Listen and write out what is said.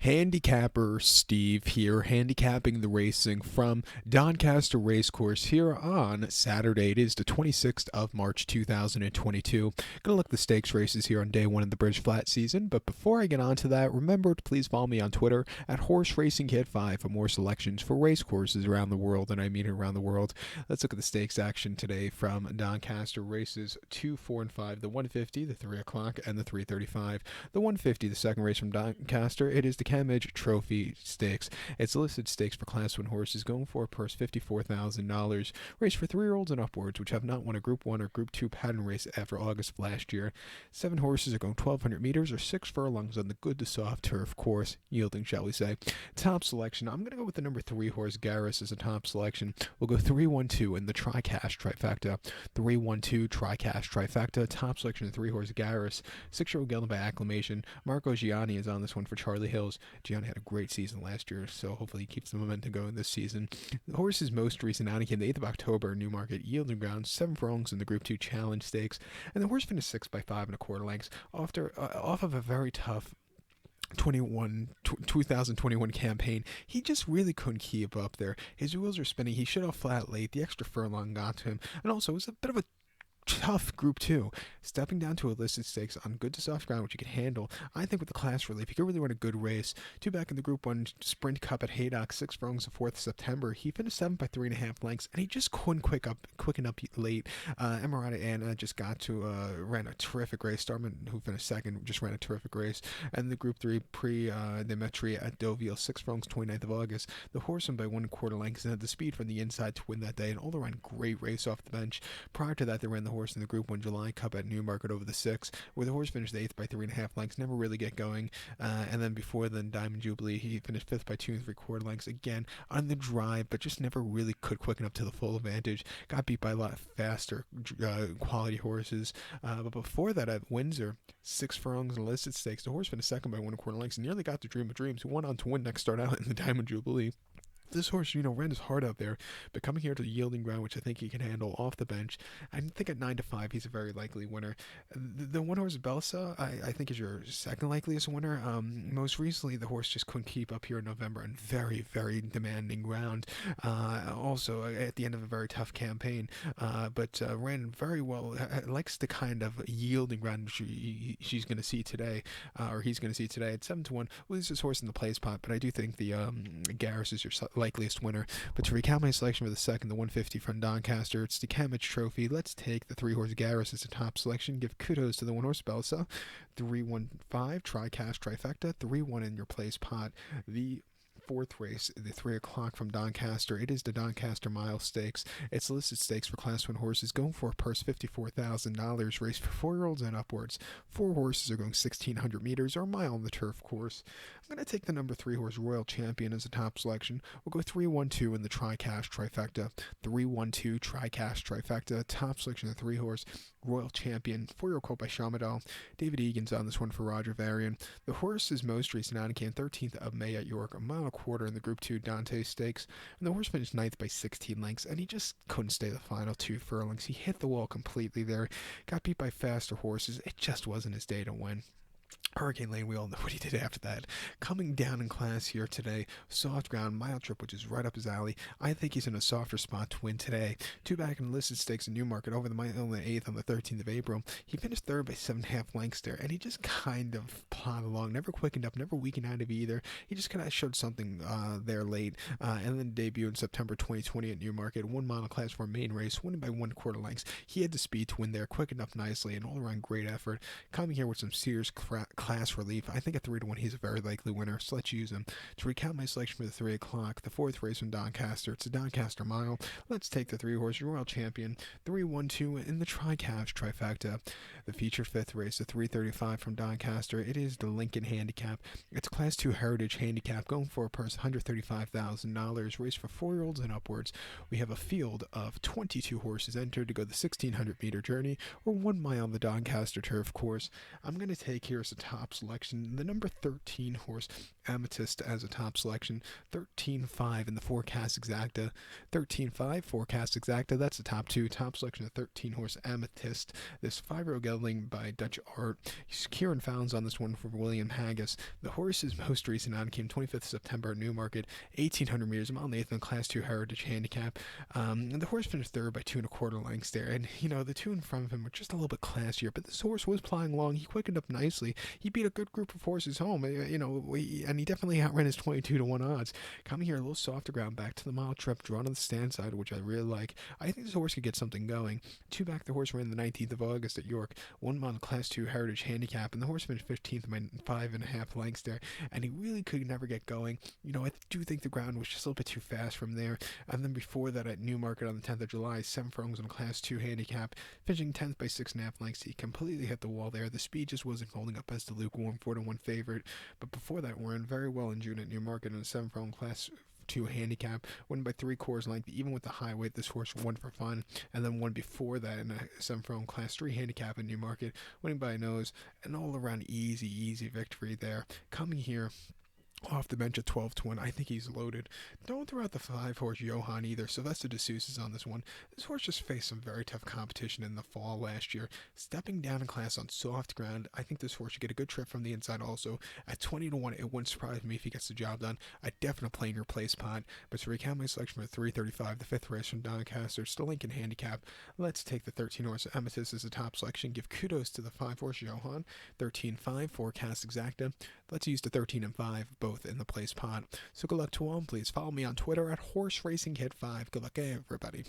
Handicapper Steve here, handicapping the racing from Doncaster Racecourse here on Saturday. It is the 26th of March 2022. Gonna look at the stakes races here on day one of the Bridge Flat season, but before I get on to that, remember to please follow me on Twitter at Horse Racing Kid 5 for more selections for race courses around the world, and I mean around the world. Let's look at the stakes action today from Doncaster races 2, 4, and 5, the 150, the 3 o'clock, and the 3:35. The 150, the second race from Doncaster, it is the Cammidge Trophy Stakes. It's listed stakes for Class 1 horses going for a purse $54,000. Race for 3-year-olds and upwards, which have not won a Group 1 or Group 2 pattern race after August of last year. 7 horses are going 1,200 meters or 6 furlongs on the good to soft turf course, yielding, shall we say. Top selection, I'm going to go with the number 3 horse, Garrus, as a top selection. We'll go 3-1-2 in the Tricast Trifecta. 3-1-2 Tricast Trifecta. Top selection of 3 horse, Garrus. 6-year-old gelding by acclamation. Marco Gianni is on this one for Charlie Hills. Gianni had a great season last year, so hopefully he keeps the momentum going this season. The horse's most recent outing came the 8th of October in Newmarket, yielding ground 7 furlongs in the Group 2 Challenge Stakes, and the horse finished 6 by 5 1/4 lengths off of a very tough 2021 campaign. He just really couldn't keep up there. His wheels are spinning. He shut off flat late. The extra furlong got to him, and also it was a bit of a tough Group 2. Stepping down to a listed stakes on good to soft ground, which he can handle. I think with the class relief, he could really run a good race. 2 back in the Group 1 Sprint Cup at Haydock, 6 furlongs the 4th of September. He finished 7 by 3.5 lengths, and he just couldn't quicken up late. Emirata Anna just got to, ran a terrific race. Starman, who finished 2nd, just ran a terrific race. And the Group 3 Demetri at Deauville, 6 furlongs, 29th of August. The horse won by 1/4 lengths and had the speed from the inside to win that day, and all around great race off the bench. Prior to that, they ran the horse in the Group 1 July Cup at Newmarket over the 6, where the horse finished 8th by 3.5 lengths, never really get going. And then before then, Diamond Jubilee, he finished 5th by 2 3/4 lengths, again on the drive, but just never really could quicken up to the full advantage. Got beat by a lot faster quality horses. But before that, at Windsor, 6 furlongs and listed stakes, the horse finished 2nd by 1/4 lengths and nearly got to Dream of Dreams, who went on to win next start out in the Diamond Jubilee. This horse, ran his heart out there, but coming here to the yielding ground, which I think he can handle off the bench, I think at 9-5, he's a very likely winner. The one horse, Belsa, I think is your second likeliest winner. Most recently, the horse just couldn't keep up here in November on very, very demanding ground. Also, at the end of a very tough campaign, but ran very well. Likes the kind of yielding ground she's going to see today, or he's going to see today. At 7-1, loses his horse in the place pot, but I do think the Garrus is your likeliest winner. But to recount my selection for the second, the 150 from Doncaster, it's the Cammidge Trophy. Let's take the 3 horse Garrus as a top selection. Give kudos to the 1 horse Belsa. 3-1-5 Tricast Trifecta. 3-1 in your place pot. The 4th race, the 3 o'clock from Doncaster. It is the Doncaster Mile Stakes. It's listed stakes for Class 1 horses going for a purse $54,000. Race for 4-year-olds and upwards. 4 horses are going 1,600 meters or a mile on the turf course. I'm going to take the number 3 horse Royal Champion as a top selection. We'll go 3-1-2 in the Tricast Trifecta. 3-1-2 Tricast Trifecta. Top selection of 3 horse Royal Champion. 4-year-old colt by Shamadal. David Egan's on this one for Roger Varian. The horse's most recent outing came 13th of May at York, a mile and a quarter in the Group 2 Dante Stakes. And the horse finished 9th by 16 lengths, and he just couldn't stay the final 2 furlongs. He hit the wall completely there. Got beat by faster horses. It just wasn't his day to win. Hurricane Lane, we all know what he did after that. Coming down in class here today, soft ground, mile trip, which is right up his alley. I think he's in a softer spot to win today. 2 back in listed stakes in Newmarket over the mile on the 8th on the 13th of April. He finished 3rd by 7.5 lengths there, and he just kind of plodded along, never quickened up, never weakened out of either. He just kind of showed something there late, and then debut in September 2020 at Newmarket, 1 mile class 4 main race, winning by 1/4 lengths. He had the speed to win there, quickened up nicely, and all around great effort. Coming here with some serious class relief, I think at 3-1 he's a very likely winner, so let's use him. To recount my selection for the 3 o'clock, the 4th race from Doncaster, it's the Doncaster Mile. Let's take the 3 horse Royal Champion. 3-1-2 in the Tricast Trifecta. The feature 5th race, the 3:35 from Doncaster, it is the Lincoln Handicap. It's Class 2 Heritage Handicap, going for a purse $135,000. Race for 4-year-olds and upwards. We have a field of 22 horses entered to go the 1,600 meter journey, or 1 mile on the Doncaster turf course. I'm going to take here as a top selection the number 13 horse, Amethyst as a top selection. 13-5 in the forecast exacta. 13-5 forecast exacta. That's the top two. Top selection of 13 horse Amethyst. This 5-year-old gelding by Dutch Art. Kieran Founds on this one for William Haggis. The horse's most recent on came 25th September at Newmarket, 1,800 meters. Mile Nathan Class 2 Heritage Handicap. And the horse finished third by 2 1/4 lengths there. And, the two in front of him were just a little bit classier, but this horse was plying along. He quickened up nicely. He beat a good group of horses home, and he definitely outran his 22-1 odds. Coming here a little softer ground, back to the mile trip, drawn on the stand side, which I really like. I think this horse could get something going. 2 back, the horse ran the 19th of August at York, 1 mile Class 2 Heritage Handicap, and the horse finished 15th by 5.5 lengths there, and he really could never get going. I do think the ground was just a little bit too fast from there. And then before that at Newmarket on the 10th of July, 7 furlongs in a Class 2 handicap, finishing 10th by 6.5 lengths. He completely hit the wall there. The speed just wasn't holding up as the lukewarm 4-1 favorite. But before that, ran very well in June at Newmarket in a 7 furlong Class 2 handicap, won by 3/4 length. Even with the high weight, this horse won for fun, and then won before that in a 7 furlong Class 3 handicap in Newmarket, winning by a nose. An all around easy victory there. Coming here off the bench at 12-1. I think he's loaded. Don't throw out the 5-horse Johan either. Sylvester DeSouza is on this one. This horse just faced some very tough competition in the fall last year. Stepping down in class on soft ground, I think this horse should get a good trip from the inside also. At 20-1, it wouldn't surprise me if he gets the job done. I definitely play in your play spot. But to recount my selection for 335, the 5th race from Doncaster, it's the Lincoln Handicap. Let's take the 13-horse Amethyst as the top selection. Give kudos to the 5-horse Johan. 13-5 forecast exacta. Let's use the 13 and 5 both in the play spot. So good luck to all. Please follow me on Twitter at HorseRacingHit5. Good luck, everybody.